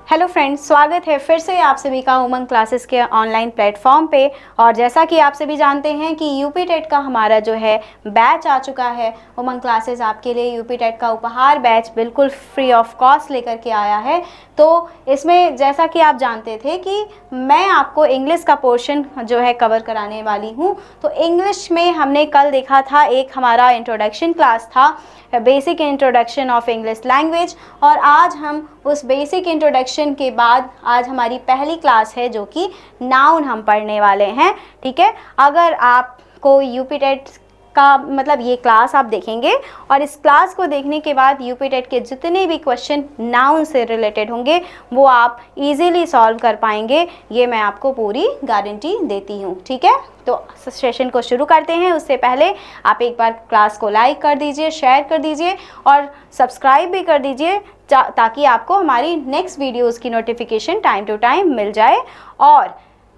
Hello friends, स्वागत है फिर से आप सभी का उमंग क्लासेस के ऑनलाइन प्लेटफॉर्म पे। और जैसा कि आप सभी जानते हैं कि यूपी टेट का हमारा जो है बैच आ चुका है। उमंग क्लासेस आपके लिए यूपी टेट का उपहार बैच बिल्कुल फ्री ऑफ कॉस्ट लेकर के आया है। तो इसमें जैसा कि आप जानते थे कि मैं आपको इंग्लिश का पोर्शन जो है कवर कराने वाली हूँ। तो इंग्लिश में हमने कल देखा था, एक हमारा इंट्रोडक्शन क्लास था, basic introduction of English language. और आज हम उस बेसिक इंट्रोडक्शन के बाद आज हमारी पहली क्लास है जो कि नाउन हम पढ़ने वाले हैं। ठीक है, अगर आपको यूपी टेट का मतलब ये क्लास आप देखेंगे और इस क्लास को देखने के बाद यूपी टेट के जितने भी क्वेश्चन नाउन से रिलेटेड होंगे वो आप इजीली सॉल्व कर पाएंगे, ये मैं आपको पूरी गारंटी देती हूँ। ठीक है, तो सेशन को शुरू करते हैं। उससे पहले आप एक बार क्लास को लाइक कर दीजिए, शेयर कर दीजिए और सब्सक्राइब भी कर दीजिए ताकि आपको हमारी नेक्स्ट वीडियोस की नोटिफिकेशन टाइम टू टाइम मिल जाए। और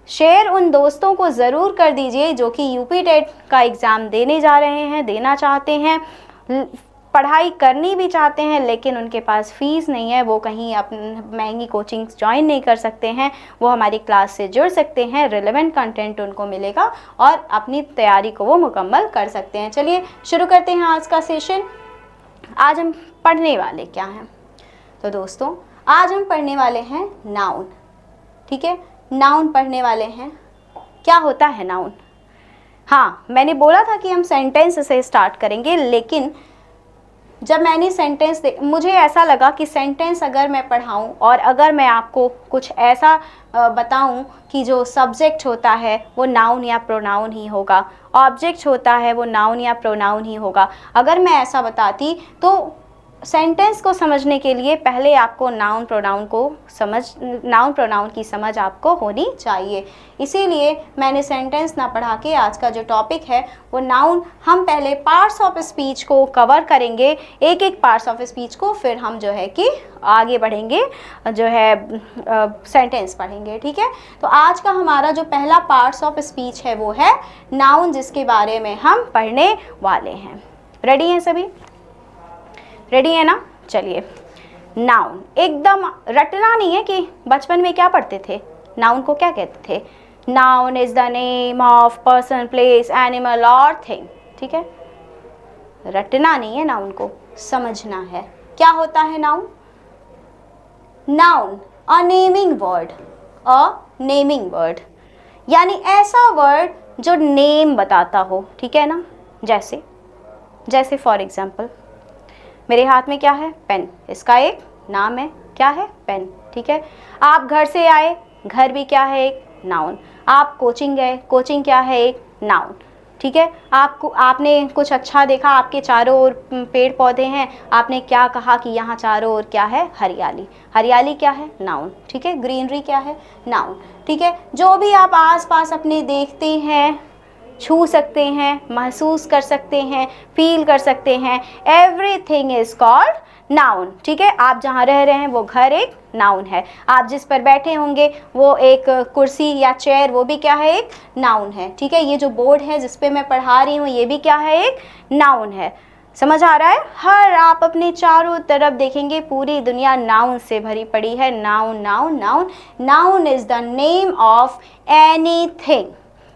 शेयर उन दोस्तों को ज़रूर कर दीजिए जो कि यूपी टेट का एग्ज़ाम देने जा रहे हैं, देना चाहते हैं, पढ़ाई करनी भी चाहते हैं लेकिन उनके पास फ़ीस नहीं है, वो कहीं अपनी महंगी कोचिंग ज्वाइन नहीं कर सकते हैं। वो हमारी क्लास से जुड़ सकते हैं, रिलेवेंट कंटेंट उनको मिलेगा और अपनी तैयारी को वो मुकम्मल कर सकते हैं। चलिए शुरू करते हैं आज का सेशन। आज हम पढ़ने वाले क्या हैं? तो दोस्तों, आज हम पढ़ने वाले हैं नाउन। ठीक है, नाउन पढ़ने वाले हैं। क्या होता है नाउन? हाँ, मैंने बोला था कि हम सेंटेंस से स्टार्ट करेंगे, लेकिन जब मैंने सेंटेंस मुझे ऐसा लगा कि सेंटेंस अगर मैं पढ़ाऊँ और अगर मैं आपको कुछ ऐसा बताऊं कि जो सब्जेक्ट होता है वो नाउन या प्रोनाउन ही होगा, ऑब्जेक्ट होता है वो नाउन या प्रोनाउन ही होगा, अगर मैं ऐसा बताती तो सेंटेंस को समझने के लिए पहले आपको नाउन प्रोनाउन की समझ आपको होनी चाहिए। इसीलिए मैंने सेंटेंस ना पढ़ा के आज का जो टॉपिक है वो नाउन, हम पहले पार्ट्स ऑफ स्पीच को कवर करेंगे, एक एक पार्ट्स ऑफ स्पीच को, फिर हम जो है कि आगे बढ़ेंगे, जो है सेंटेंस पढ़ेंगे। ठीक है, तो आज का हमारा जो पहला पार्ट्स ऑफ स्पीच है वो है नाउन, जिसके बारे में हम पढ़ने वाले हैं। रेडी हैं सभी? रेडी है ना? चलिए, नाउन एकदम रटना नहीं है कि बचपन में क्या पढ़ते थे, नाउन को क्या कहते थे? Noun is the name of person, place, animal और थिंग। ठीक है, रटना नहीं है, नाउन को समझना है। क्या होता है noun? Noun a naming word, a naming word यानी ऐसा वर्ड जो नेम बताता हो। ठीक है ना? जैसे फॉर एग्जाम्पल मेरे हाथ में क्या है? पेन, इसका एक नाम है। क्या है? पेन। ठीक है, आप घर से आए, घर भी क्या है? एक नाउन। आप कोचिंग गए, कोचिंग क्या है? एक नाउन। ठीक है, आपने कुछ अच्छा देखा, आपके चारों ओर पेड़ पौधे हैं, आपने क्या कहा कि यहाँ चारों ओर क्या है? हरियाली। हरियाली क्या है? नाउन। ठीक है, ग्रीनरी क्या है? नाउन। ठीक है, जो भी आप आसपास अपने देखते हैं, छू सकते हैं, महसूस कर सकते हैं, फील कर सकते हैं, एवरीथिंग इज कॉल्ड नाउन। ठीक है, आप जहाँ रह रहे हैं वो घर एक नाउन है, आप जिस पर बैठे होंगे वो एक कुर्सी या चेयर, वो भी क्या है? एक नाउन है। ठीक है, ये जो बोर्ड है जिस पे मैं पढ़ा रही हूँ ये भी क्या है? एक नाउन है। समझ आ रहा है? हर आप अपने चारों तरफ देखेंगे पूरी दुनिया नाउन से भरी पड़ी है। Noun noun noun. Noun is the name of anything.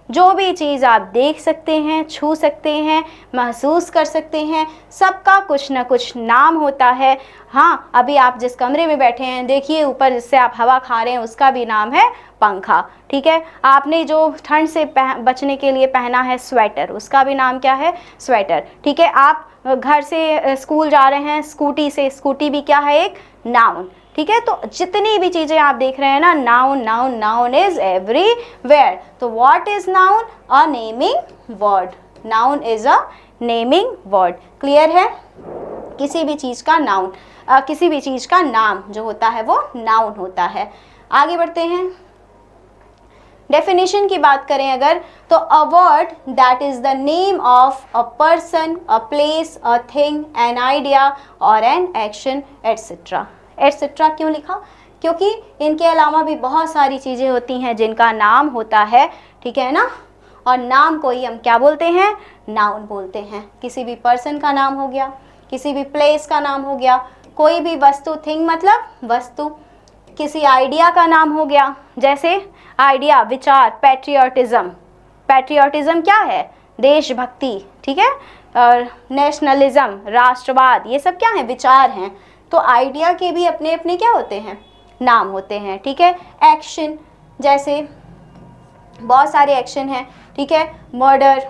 जो भी चीज़ आप देख सकते हैं, छू सकते हैं, महसूस कर सकते हैं, सबका कुछ ना कुछ नाम होता है। हाँ, अभी आप जिस कमरे में बैठे हैं देखिए, ऊपर जिससे आप हवा खा रहे हैं उसका भी नाम है पंखा। ठीक है, आपने जो ठंड से बचने के लिए पहना है स्वेटर, उसका भी नाम क्या है? स्वेटर। ठीक है, आप घर से स्कूल जा रहे हैं स्कूटी से, स्कूटी भी क्या है? एक नाउन। ठीक है, तो जितनी भी चीज़ें आप देख रहे हैं ना, noun noun noun is everywhere. तो what is noun? A naming word. Noun is a naming word. Clear है? किसी भी चीज़ का नाउन, किसी भी चीज़ का नाम जो होता है वो नाउन होता है। आगे बढ़ते हैं। डेफिनेशन की बात करें अगर, तो a word that is the name of a person, a place, a thing, an idea और एन एक्शन, एटसेट्रा। एटसेट्रा क्यों लिखा? क्योंकि इनके अलावा भी बहुत सारी चीज़ें होती हैं जिनका नाम होता है। ठीक है ना? और नाम को ही हम क्या बोलते हैं? नाउन बोलते हैं। किसी भी पर्सन का नाम हो गया, किसी भी प्लेस का नाम हो गया, कोई भी वस्तु, थिंग मतलब वस्तु, किसी आइडिया का नाम हो गया, जैसे आइडिया, विचार, पैट्रियोटिज्म। पैट्रियोटिज्म क्या है? देशभक्ति, ठीक है। और नेशनलिज्म, राष्ट्रवाद, ये सब क्या है? विचार हैं। तो आइडिया के भी अपने अपने क्या होते हैं? नाम होते हैं, ठीक है। एक्शन, जैसे बहुत सारे एक्शन हैं, ठीक है। मर्डर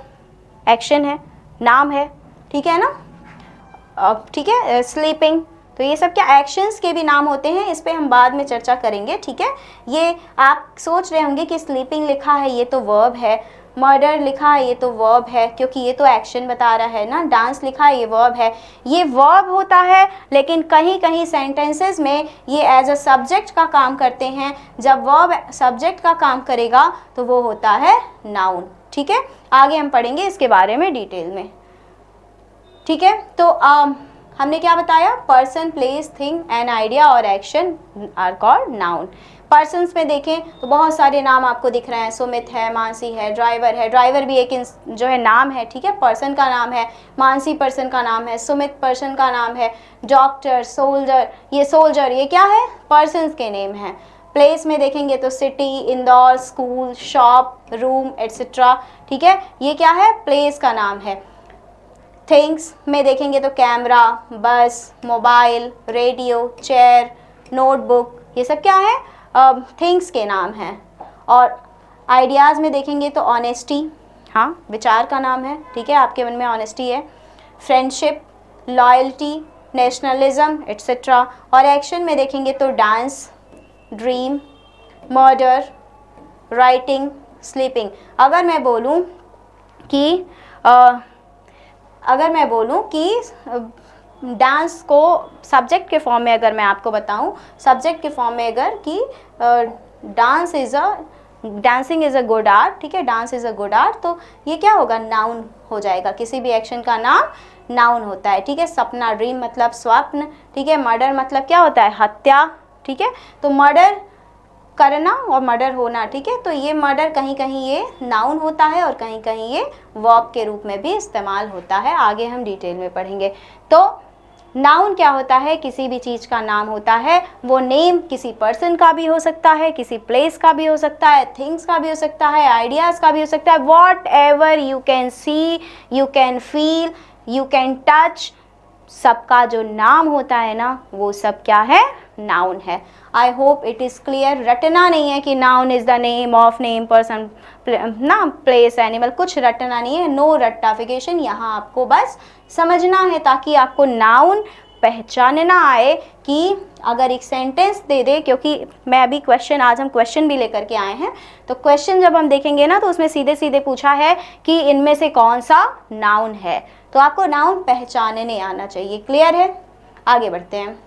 एक्शन है, नाम है, ठीक है ना। ठीक है, स्लीपिंग, तो ये सब क्या एक्शंस के भी नाम होते हैं। इस पे हम बाद में चर्चा करेंगे, ठीक है। ये आप सोच रहे होंगे कि स्लीपिंग लिखा है ये तो वर्ब है, मर्डर लिखा है ये तो वर्ब है, क्योंकि ये तो एक्शन बता रहा है ना। डांस लिखा है ये वर्ब है, ये वर्ब होता है, लेकिन कहीं कहीं सेंटेंसेस में ये एज अ सब्जेक्ट का काम करते हैं। जब वर्ब सब्जेक्ट का काम करेगा तो वो होता है नाउन, ठीक है। आगे हम पढ़ेंगे इसके बारे में डिटेल में, ठीक है। तो हमने क्या बताया? Person, place, thing and idea और action are called noun. Persons में देखें तो बहुत सारे नाम आपको दिख रहे हैं। सुमित है, मानसी है, ड्राइवर है। ड्राइवर भी एक जो है नाम है, ठीक है, पर्सन का नाम है। मानसी पर्सन का नाम है, सुमित पर्सन का नाम है। डॉक्टर, सोल्जर, ये सोल्जर ये क्या है? पर्सन्स के नेम हैं। प्लेस में देखेंगे तो city, Indore, school, shop, room etcetera, ठीक है, ये क्या है? प्लेस का नाम है। थिंग्स में देखेंगे तो कैमरा, बस, मोबाइल, रेडियो, चेयर, नोटबुक, ये सब क्या है? थिंग्स के नाम हैं। और आइडियाज़ में देखेंगे तो ऑनेस्टी, हाँ, विचार का नाम है, ठीक है, आपके मन में ऑनेस्टी है। Friendship, loyalty, nationalism etcetera. और एक्शन में देखेंगे तो dance, dream, murder, writing, sleeping. अगर मैं बोलूँ कि डांस को सब्जेक्ट के फॉर्म में अगर मैं आपको बताऊं, सब्जेक्ट के फॉर्म में अगर कि dancing is a good art, ठीक है, dance is a good art, तो ये क्या होगा? नाउन हो जाएगा। किसी भी एक्शन का नाम नाउन होता है, ठीक है। सपना, ड्रीम मतलब स्वप्न, ठीक है। मर्डर मतलब क्या होता है? हत्या, ठीक है। तो मर्डर करना और मर्डर होना, ठीक है। तो ये मर्डर कहीं कहीं ये नाउन होता है और कहीं कहीं ये वर्ब के रूप में भी इस्तेमाल होता है। आगे हम डिटेल में पढ़ेंगे। तो नाउन क्या होता है? किसी भी चीज़ का नाम होता है। वो नेम किसी पर्सन का भी हो सकता है, किसी प्लेस का भी हो सकता है, थिंग्स का भी हो सकता है, आइडियाज़ का भी हो सकता है। What ever you can see, you can feel, you can touch, सबका जो नाम होता है ना, वो सब क्या है? नाउन है। I hope it is clear. रटना नहीं है कि noun is the name of name, person, ना, प्लेस, एनिमल, कुछ रटना नहीं है। नो रट्टाफिकेशन। यहाँ आपको बस समझना है ताकि आपको नाउन पहचानना आए कि अगर एक सेंटेंस दे दे, क्योंकि मैं अभी आज हम क्वेश्चन भी लेकर के आए हैं, तो क्वेश्चन जब हम देखेंगे ना तो उसमें सीधे सीधे पूछा है कि इनमें से कौन सा नाउन है, तो आपको नाउन पहचानने आना चाहिए। क्लियर है? आगे बढ़ते हैं।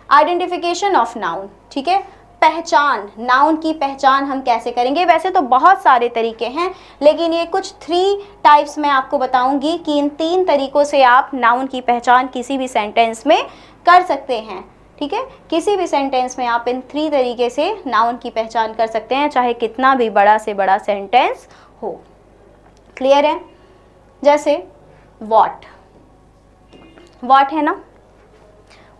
आइडेंटिफिकेशन ऑफ नाउन, ठीक है। पहचान, नाउन की पहचान हम कैसे करेंगे? वैसे तो बहुत सारे तरीके हैं, लेकिन ये कुछ 3 टाइप्स मैं आपको बताऊंगी कि इन 3 तरीकों से आप नाउन की पहचान किसी भी सेंटेंस में कर सकते हैं, ठीक है। किसी भी सेंटेंस में आप इन 3 तरीके से नाउन की पहचान कर सकते हैं, चाहे कितना भी बड़ा से बड़ा सेंटेंस हो। क्लियर है? जैसे वॉट है ना,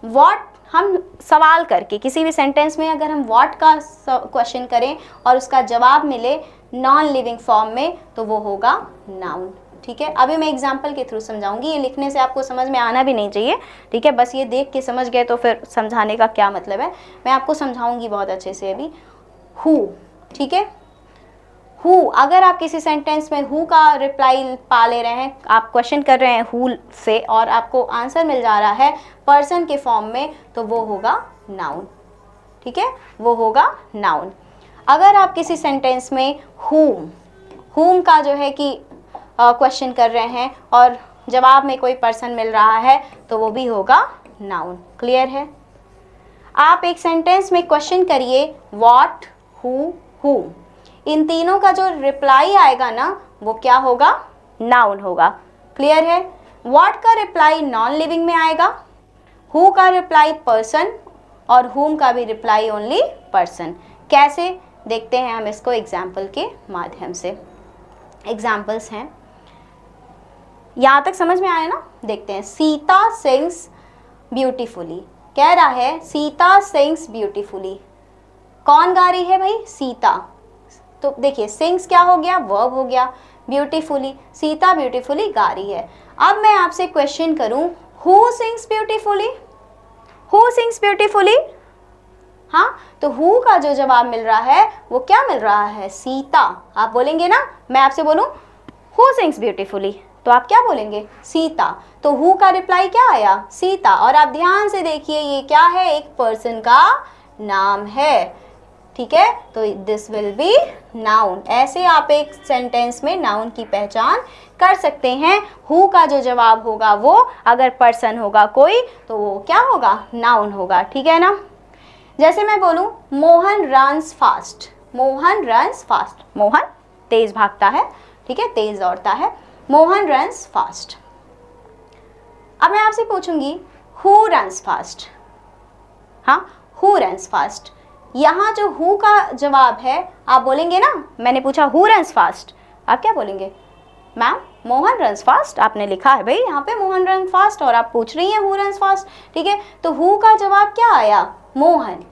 वॉट हम सवाल करके किसी भी सेंटेंस में अगर हम व्हाट का क्वेश्चन करें और उसका जवाब मिले नॉन लिविंग फॉर्म में, तो वो होगा नाउन, ठीक है। अभी मैं एग्जांपल के थ्रू समझाऊंगी, ये लिखने से आपको समझ में आना भी नहीं चाहिए, ठीक है। बस ये देख के समझ गए तो फिर समझाने का क्या मतलब है। मैं आपको समझाऊंगी बहुत अच्छे से अभी। हु, ठीक है। हु, अगर आप किसी सेंटेंस में हु का रिप्लाई पा ले रहे हैं, आप क्वेश्चन कर रहे हैं हु से और आपको आंसर मिल जा रहा है पर्सन के फॉर्म में, तो वो होगा नाउन, ठीक है, वो होगा नाउन। अगर आप किसी सेंटेंस में हुम का जो है कि क्वेश्चन कर रहे हैं और जवाब में कोई पर्सन मिल रहा है, तो वो भी होगा नाउन। क्लियर है? आप एक सेंटेंस में क्वेश्चन करिए व्हाट, हु, इन तीनों का जो रिप्लाई आएगा ना, वो क्या होगा? नाउन होगा। क्लियर है? व्हाट का रिप्लाई नॉन लिविंग में आएगा, हु का रिप्लाई पर्सन और हुम का भी रिप्लाई ओनली पर्सन। कैसे देखते हैं हम इसको एग्जाम्पल के माध्यम से। एग्जाम्पल्स हैं, यहाँ तक समझ में आया ना? देखते हैं। सीता सिंग्स ब्यूटीफुली, कह रहा है सीता सिंग्स ब्यूटीफुली। कौन गा रही है भाई? सीता। तो देखिए सिंग्स क्या हो गया? वर्ब हो गया। ब्यूटीफुली, सीता ब्यूटीफुली गा रही है। अब मैं आपसे क्वेश्चन करूं, who sings beautifully? Who sings beautifully? हाँ, तो हु का जो जवाब मिल रहा है वो क्या मिल रहा है? सीता। आप बोलेंगे ना, मैं आपसे बोलूं हु सिंग्स ब्यूटीफुली, तो आप क्या बोलेंगे? सीता। तो हु का रिप्लाई क्या आया? सीता। और आप ध्यान से देखिए ये क्या है? एक पर्सन का नाम है, ठीक है। तो दिस विल बी नाउन। ऐसे आप एक सेंटेंस में नाउन की पहचान कर सकते हैं। हु का जो जवाब होगा वो अगर पर्सन होगा कोई तो वो क्या होगा? नाउन होगा, ठीक है ना। जैसे मैं बोलूं Mohan runs fast. Mohan runs fast, Mohan तेज भागता है, ठीक है, तेज दौड़ता है। Mohan runs fast. अब मैं आपसे पूछूंगी हु रन्स फास्ट? हाँ, हु रन्स फास्ट। यहाँ जो हु का जवाब है आप बोलेंगे ना, मैंने पूछा हु रन्स फास्ट, आप क्या बोलेंगे? मैम मोहन रन्स फास्ट आपने लिखा है भाई यहाँ पे मोहन रन फास्ट, और आप पूछ रही हैं हु रन्स फास्ट, ठीक है। तो हु का जवाब क्या आया? मोहन,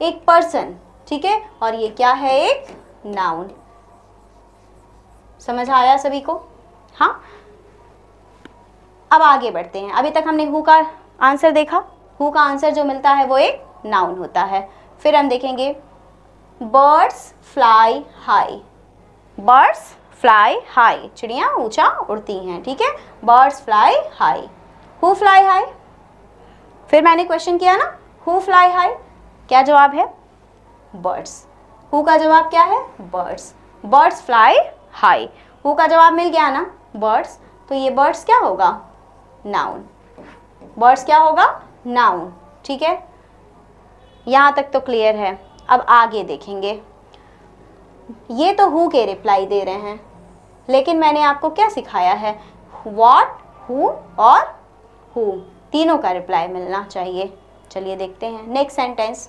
एक पर्सन, ठीक है, और ये क्या है? एक नाउन। समझ आया सभी को? हाँ, अब आगे बढ़ते हैं। अभी तक हमने हु का आंसर देखा। हु का आंसर जो मिलता है वो एक नाउन होता है। फिर हम देखेंगे birds fly high. Birds fly high, चिड़ियाँ ऊंचा उड़ती हैं, ठीक है। Birds fly high. Who fly high? फिर मैंने क्वेश्चन किया ना हु फ्लाई हाई, क्या जवाब है? बर्ड्स। हु का जवाब क्या है? Birds. Birds fly high. Who का जवाब मिल गया ना, बर्ड्स। तो ये बर्ड्स क्या होगा? नाउन। बर्ड्स क्या होगा? नाउन, ठीक है। यहाँ तक तो क्लियर है। अब आगे देखेंगे। ये तो हु के रिप्लाई दे रहे हैं, लेकिन मैंने आपको क्या सिखाया है? व्हाट, हु और हु, तीनों का रिप्लाई मिलना चाहिए। चलिए देखते हैं next sentence.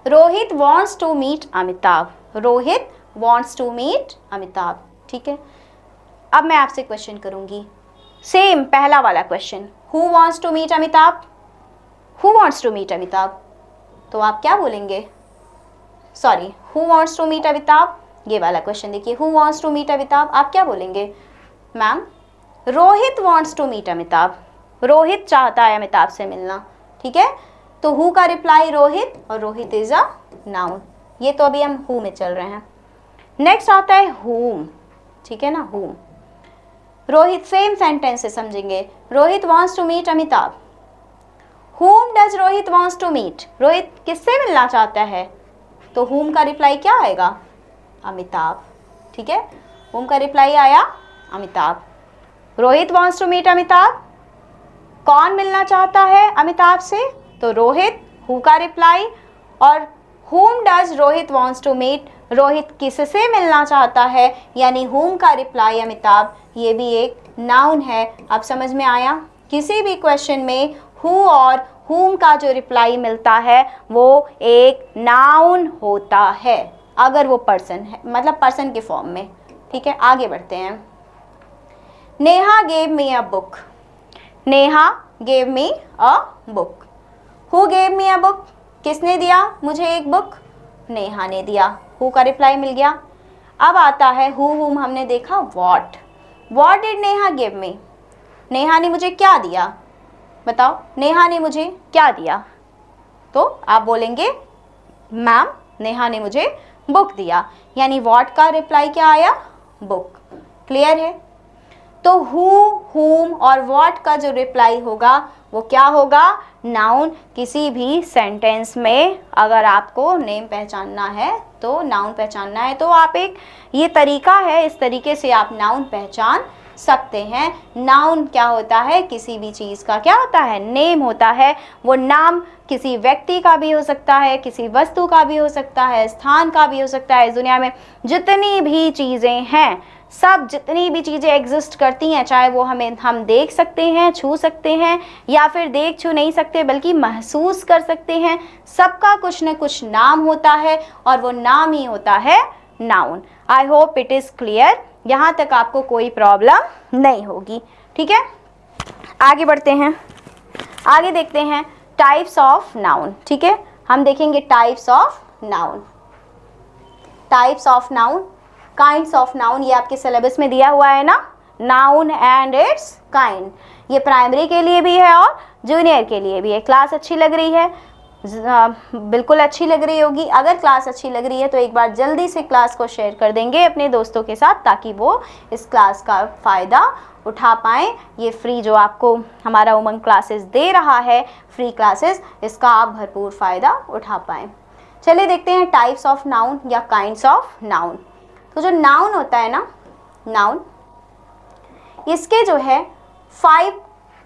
Rohit wants to meet Amitabh. Rohit wants to meet Amitabh, ठीक है। अब मैं आपसे क्वेश्चन करूंगी, सेम पहला वाला question, who wants to meet Amitabh? Who wants to meet Amitabh? तो आप क्या बोलेंगे? Sorry, who wants to meet Amitabh, ये वाला क्वेश्चन देखिए, who wants to meet Amitabh, आप क्या बोलेंगे? Ma'am Rohit wants to meet Amitabh. Rohit चाहता है अमिताभ से मिलना, ठीक है। तो हु का रिप्लाई रोहित, और रोहित इज अ नाउन। ये तो अभी हम हु में चल रहे हैं। नेक्स्ट आता है हुम, ठीक है ना, हुम। रोहित, सेम सेंटेंस से समझेंगे। Rohit wants to meet Amitabh. Whom does Rohit wants to meet? Rohit किससे मिलना चाहता है? तो हुम का रिप्लाई क्या आएगा? अमिताभ, ठीक है। हुम का रिप्लाई आया Amitabh. Rohit wants to meet Amitabh, कौन मिलना चाहता है अमिताभ से? तो रोहित, हु का रिप्लाई। और whom does Rohit wants to meet, Rohit किससे मिलना चाहता है, यानी हुम का रिप्लाई अमिताभ, ये भी एक नाउन है। अब समझ में आया? किसी भी क्वेश्चन में हु और हुम का जो रिप्लाई मिलता है वो एक नाउन होता है, अगर वो पर्सन है, मतलब पर्सन के फॉर्म में, ठीक है। आगे बढ़ते हैं। Neha gave me a book. Neha gave me a book. Who gave me a book? किसने दिया मुझे एक बुक? नेहा ने दिया। हु का रिप्लाई मिल गया। अब आता है हु हुम हमने देखा what. What did Neha give me? Neha ने मुझे क्या दिया? बताओ, नेहा ने मुझे क्या दिया? तो आप बोलेंगे मैम नेहा ने मुझे बुक दिया, यानी व्हाट का रिप्लाई क्या आया? बुक। क्लियर है? तो हु, हुम और व्हाट का जो रिप्लाई होगा वो क्या होगा? नाउन। किसी भी सेंटेंस में अगर आपको नेम पहचानना है, तो नाउन पहचानना है, तो आप एक ये तरीका है, इस तरीके से आप नाउन पहचान सकते हैं। नाउन क्या होता है? किसी भी चीज़ का क्या होता है? नेम होता है। वो नाम किसी व्यक्ति का भी हो सकता है, किसी वस्तु का भी हो सकता है, स्थान का भी हो सकता है। इस दुनिया में जितनी भी चीज़ें हैं, सब जितनी भी चीज़ें एग्जिस्ट करती हैं, चाहे वो हम देख सकते हैं, छू सकते हैं, या फिर देख छू नहीं सकते बल्कि महसूस कर सकते हैं, सबका कुछ न कुछ नाम होता है, और वो नाम ही होता है noun. I hope it is clear. यहाँ तक आपको कोई प्रॉब्लम नहीं होगी, ठीक है। आगे बढ़ते हैं, आगे देखते हैं। टाइप्स ऑफ नाउन, ठीक है, हम देखेंगे types of noun, types of noun, kinds of noun, ये आपके सिलेबस में दिया हुआ है ना, नाउन एंड इट्स काइंड, ये प्राइमरी के लिए भी है और जूनियर के लिए भी है। क्लास अच्छी लग रही है? बिल्कुल अच्छी लग रही होगी। अगर क्लास अच्छी लग रही है तो एक बार जल्दी से क्लास को शेयर कर देंगे अपने दोस्तों के साथ, ताकि वो इस क्लास का फ़ायदा उठा पाएँ। ये फ्री जो आपको हमारा उमंग क्लासेस दे रहा है, फ्री क्लासेस, इसका आप भरपूर फ़ायदा उठा पाएँ। चलिए देखते हैं टाइप्स ऑफ नाउन या काइंड्स ऑफ नाउन। तो जो नाउन होता है ना, नाउन, इसके जो है 5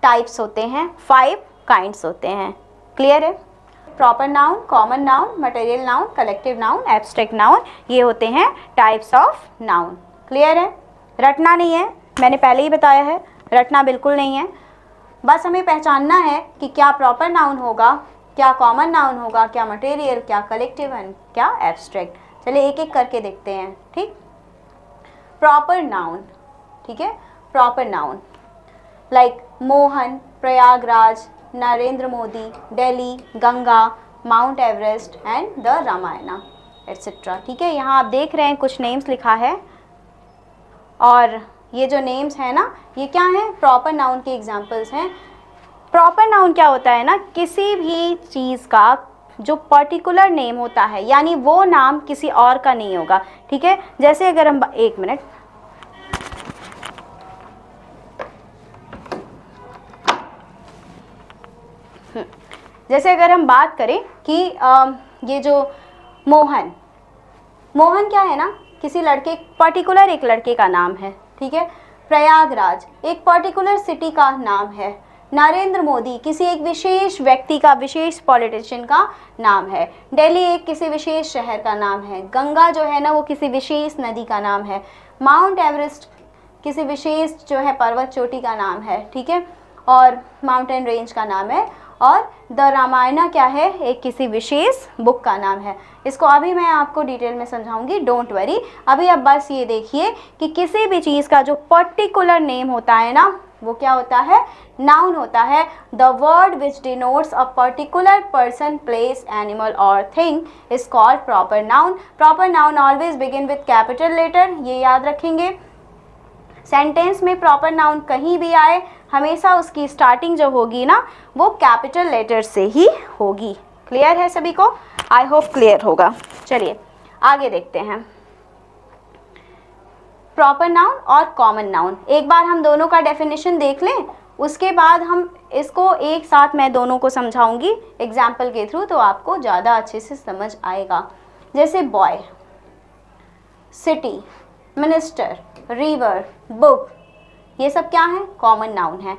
टाइप्स होते हैं, 5 काइंड्स होते हैं। क्लियर है? Proper noun, common noun, material noun, collective noun, abstract noun, ये होते हैं टाइप्स ऑफ नाउन। क्लियर है? रटना नहीं है, मैंने पहले ही बताया है, रटना बिल्कुल नहीं है। बस हमें पहचानना है कि क्या प्रॉपर नाउन होगा, क्या कॉमन नाउन होगा, क्या मटेरियल, क्या कलेक्टिव एंड क्या एब्स्ट्रैक्ट। चलिए एक एक करके देखते हैं। ठीक, प्रॉपर नाउन, ठीक है, proper noun like Mohan, Prayagraj, Narendra Modi, Delhi, Ganga, mount Everest and the Ramayana etcetera. ठीक है, यहाँ आप देख रहे हैं कुछ नेम्स लिखा है, और ये जो नेम्स हैं ना, ये क्या हैं? प्रॉपर नाउन के एग्जाम्पल्स हैं। प्रॉपर नाउन क्या होता है ना, किसी भी चीज़ का जो पर्टिकुलर नेम होता है, यानी वो नाम किसी और का नहीं होगा। ठीक है, जैसे अगर हम एक मिनट, जैसे अगर हम बात करें कि ये जो मोहन, मोहन क्या है ना, किसी लड़के, पर्टिकुलर एक लड़के का नाम है। ठीक है, प्रयागराज एक पर्टिकुलर सिटी का नाम है। नरेंद्र मोदी किसी एक विशेष व्यक्ति का, विशेष पॉलिटिशियन का नाम है। दिल्ली एक किसी विशेष शहर का नाम है। गंगा जो है ना, वो किसी विशेष नदी का नाम है। माउंट एवरेस्ट किसी विशेष जो है पर्वत चोटी का नाम है। ठीक है, और माउंटेन रेंज का नाम है। और द रामायणा क्या है? एक किसी विशेष बुक का नाम है। इसको अभी मैं आपको डिटेल में समझाऊंगी, डोंट वरी। अभी आप बस ये देखिए कि किसी भी चीज़ का जो पर्टिकुलर नेम होता है ना, वो क्या होता है? नाउन होता है। The word which denotes a particular person, place, animal और thing is called proper noun. Proper noun always begin with capital letter, ये याद रखेंगे। सेंटेंस में प्रॉपर नाउन कहीं भी आए, हमेशा उसकी स्टार्टिंग जो होगी ना, वो कैपिटल लेटर से ही होगी। क्लियर है सभी को? आई होप क्लियर होगा। चलिए आगे देखते हैं, प्रॉपर नाउन और कॉमन नाउन। एक बार हम दोनों का डेफिनेशन देख लें, उसके बाद हम इसको एक साथ मैं दोनों को समझाऊंगी एग्जाम्पल के थ्रू, तो आपको ज़्यादा अच्छे से समझ आएगा। जैसे boy, city, minister, river, book, ये सब क्या है? कॉमन नाउन है।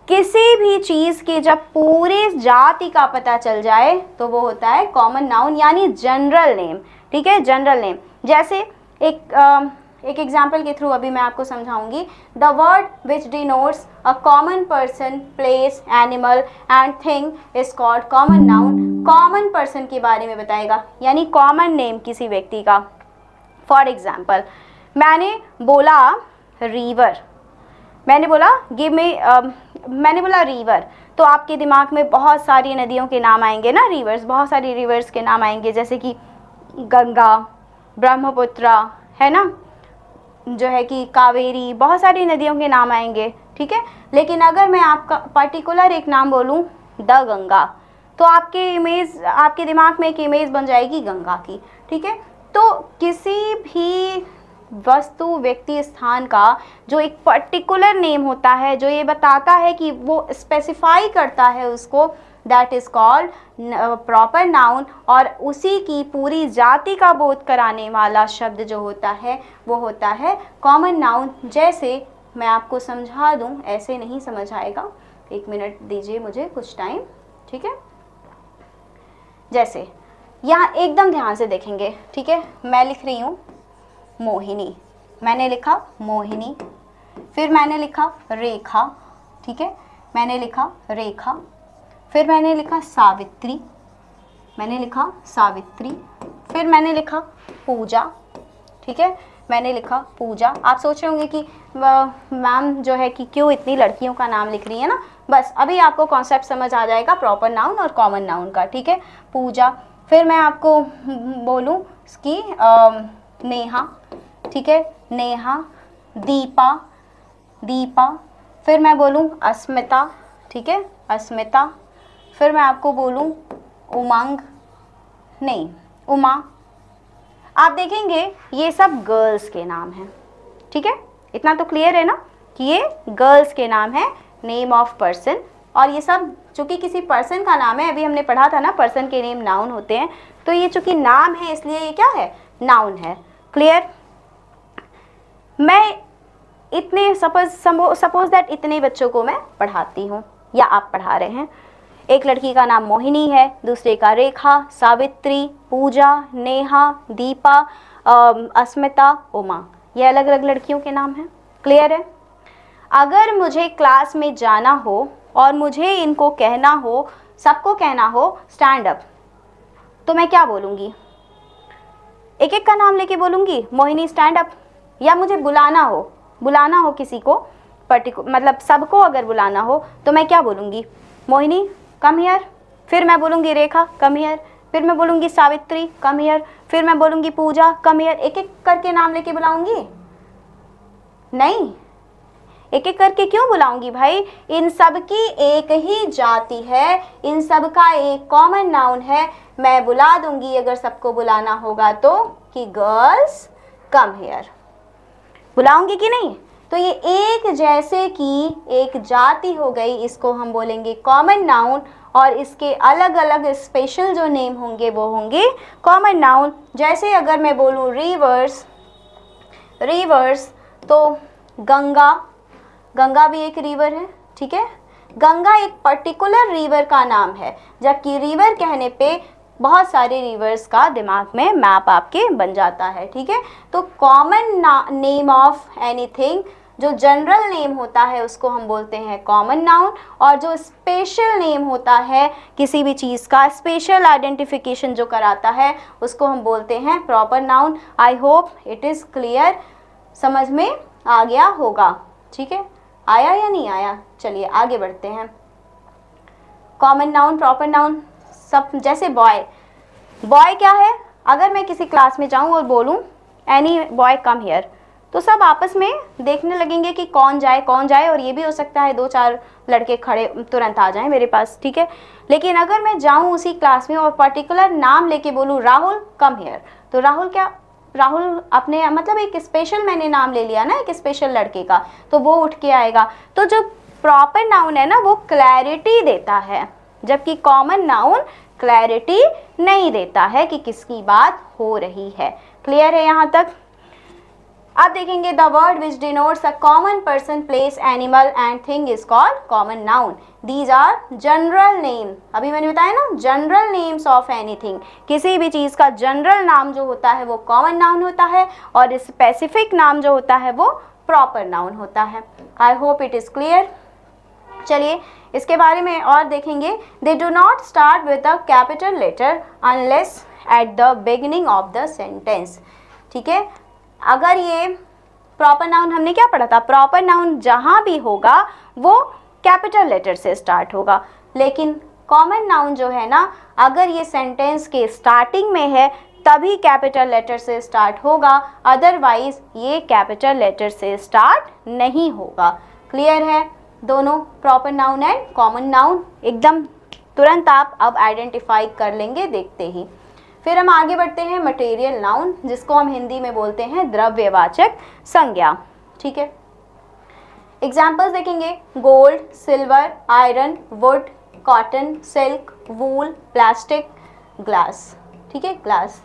किसी भी चीज़ के जब पूरे जाति का पता चल जाए तो वो होता है कॉमन नाउन, यानी जनरल नेम। ठीक है, जनरल नेम। जैसे एक एग्जाम्पल के थ्रू अभी मैं आपको समझाऊंगी। The word which denotes a common person, place, animal and thing is called common noun. Common person के बारे में बताएगा, यानी कॉमन नेम किसी व्यक्ति का। फॉर एग्जाम्पल, मैंने बोला रिवर, मैंने बोला गिव मी, मैंने बोला रिवर, तो आपके दिमाग में बहुत सारी नदियों के नाम आएंगे ना, रिवर्स, बहुत सारी रिवर्स के नाम आएंगे, जैसे कि गंगा, ब्रह्मपुत्र, है ना, जो है कि कावेरी, बहुत सारी नदियों के नाम आएंगे। ठीक है, लेकिन अगर मैं आपका पर्टिकुलर एक नाम बोलूँ, द गंगा, तो आपके दिमाग में एक इमेज बन जाएगी गंगा की। ठीक है, तो किसी भी वस्तु, व्यक्ति, स्थान का जो एक पर्टिकुलर नेम होता है, जो ये बताता है कि वो स्पेसिफाई करता है उसको, that is called proper noun. और उसी की पूरी जाति का बोध कराने वाला शब्द जो होता है वो होता है कॉमन नाउन। जैसे मैं आपको समझा दूं, ऐसे नहीं समझ आएगा, एक मिनट दीजिए मुझे कुछ टाइम। ठीक है, जैसे यहाँ एकदम ध्यान से देखेंगे। ठीक है, मैं लिख रही हूँ मोहिनी, मैंने लिखा मोहिनी, फिर मैंने लिखा रेखा। ठीक है, मैंने लिखा रेखा, फिर मैंने लिखा सावित्री, मैंने लिखा सावित्री, फिर मैंने लिखा पूजा। ठीक है, मैंने लिखा पूजा। आप सोच रहे होंगे कि मैम जो है कि क्यों इतनी लड़कियों का नाम लिख रही है ना, बस अभी आपको कॉन्सेप्ट समझ आ जाएगा प्रॉपर नाउन और कॉमन नाउन का, ठीक है। पूजा, फिर मैं आपको बोलूँ कि नेहा, ठीक है, नेहा, दीपा, दीपा, फिर मैं बोलूँ अस्मिता, ठीक है, अस्मिता, फिर मैं आपको बोलूँ उमंग, नहीं उमा। आप देखेंगे ये सब गर्ल्स के नाम हैं, ठीक है, इतना तो क्लियर है ना कि ये गर्ल्स के नाम है, नेम ऑफ पर्सन। और ये सब चूंकि किसी पर्सन का नाम है, अभी हमने पढ़ा था ना पर्सन के नेम नाउन होते हैं, तो ये चूंकि नाम है इसलिए ये क्या है, नाउन है। क्लियर। मैं इतने सपोज दैट इतने बच्चों को मैं पढ़ाती हूँ या आप पढ़ा रहे हैं। एक लड़की का नाम मोहिनी है, दूसरे का रेखा, सावित्री, पूजा, नेहा, दीपा, अस्मिता, उमा, ये अलग अलग लड़कियों के नाम हैं। क्लियर है। अगर मुझे क्लास में जाना हो और मुझे इनको कहना हो, सबको कहना हो स्टैंड अप, तो मैं क्या बोलूँगी, एक एक का नाम लेके बोलूँगी मोहिनी स्टैंड अप, या मुझे बुलाना हो किसी को मतलब सबको अगर बुलाना हो तो मैं क्या बोलूँगी, मोहिनी कम हियर, फिर मैं बोलूँगी रेखा कम हियर, फिर मैं बोलूँगी सावित्री कम हियर, फिर मैं बोलूँगी पूजा कम हियर। एक एक करके नाम लेके बुलाऊँगी? नहीं, एक एक करके क्यों बुलाऊंगी भाई, इन सब की एक ही जाति है, इन सब का एक कॉमन नाउन है। मैं बुला दूंगी अगर सबको बुलाना होगा तो कि गर्ल्स कम हियर, बुलाऊंगी कि नहीं। तो ये एक जैसे की एक जाति हो गई, इसको हम बोलेंगे कॉमन नाउन, और इसके अलग अलग स्पेशल जो नेम होंगे वो होंगे कॉमन नाउन। जैसे अगर मैं बोलूँ रिवर्स, रिवर्स तो गंगा, गंगा भी एक रिवर है, ठीक है, गंगा एक पर्टिकुलर रिवर का नाम है, जबकि रिवर कहने पे बहुत सारे रिवर्स का दिमाग में मैप आपके बन जाता है, ठीक है। तो कॉमन नेम ऑफ एनीथिंग, जो जनरल नेम होता है उसको हम बोलते हैं कॉमन नाउन, और जो स्पेशल नेम होता है किसी भी चीज़ का स्पेशल आइडेंटिफिकेशन जो कराता है उसको हम बोलते हैं proper noun. I hope it is clear, समझ में आ गया होगा, ठीक है। आया या नहीं आया? चलिए आगे बढ़ते हैं। कॉमन नाउन, प्रॉपर नाउन सब, जैसे बॉय, बॉय क्या है, अगर मैं किसी क्लास में जाऊं और बोलूं एनी बॉय कम हियर, तो सब आपस में देखने लगेंगे कि कौन जाए कौन जाए, और ये भी हो सकता है 2-4 लड़के खड़े तुरंत आ जाएं मेरे पास, ठीक है। लेकिन अगर मैं जाऊं उसी क्लास में और पर्टिकुलर नाम लेके बोलूं राहुल कम हियर, तो राहुल क्या, राहुल अपने मतलब एक स्पेशल मैंने नाम ले लिया ना, एक स्पेशल लड़के का, तो वो उठ के आएगा। तो जो प्रॉपर नाउन है ना वो क्लैरिटी देता है, जबकि कॉमन नाउन क्लैरिटी नहीं देता है कि किसकी बात हो रही है। क्लियर है यहाँ तक? अब देखेंगे the word which denotes a common person, place, animal and thing is called common noun. These are general name, अभी मैंने बताया ना जनरल नेम्स ऑफ एनीथिंग, किसी भी चीज़ का जनरल नाम जो होता है वो कॉमन नाउन होता है, और स्पेसिफिक नाम जो होता है वो प्रॉपर नाउन होता है। I hope it is clear. चलिए इसके बारे में और देखेंगे। They do not start with a capital letter unless at the beginning of the sentence, ठीक है। अगर ये प्रॉपर नाउन हमने क्या पढ़ा था, प्रॉपर नाउन जहाँ भी होगा वो कैपिटल लेटर से स्टार्ट होगा, लेकिन कॉमन नाउन जो है ना, अगर ये सेंटेंस के स्टार्टिंग में है तभी कैपिटल लेटर से स्टार्ट होगा, अदरवाइज ये कैपिटल लेटर से स्टार्ट नहीं होगा। क्लियर है? दोनों proper noun and common noun एकदम तुरंत आप अब आइडेंटिफाई कर लेंगे देखते ही। फिर हम आगे बढ़ते हैं मटेरियल नाउन, जिसको हम हिंदी में बोलते हैं द्रव्यवाचक संज्ञा, ठीक है। एग्जाम्पल्स देखेंगे, gold, silver, iron, would, cotton, silk, wool, plastic, glass, ठीक है, ग्लास।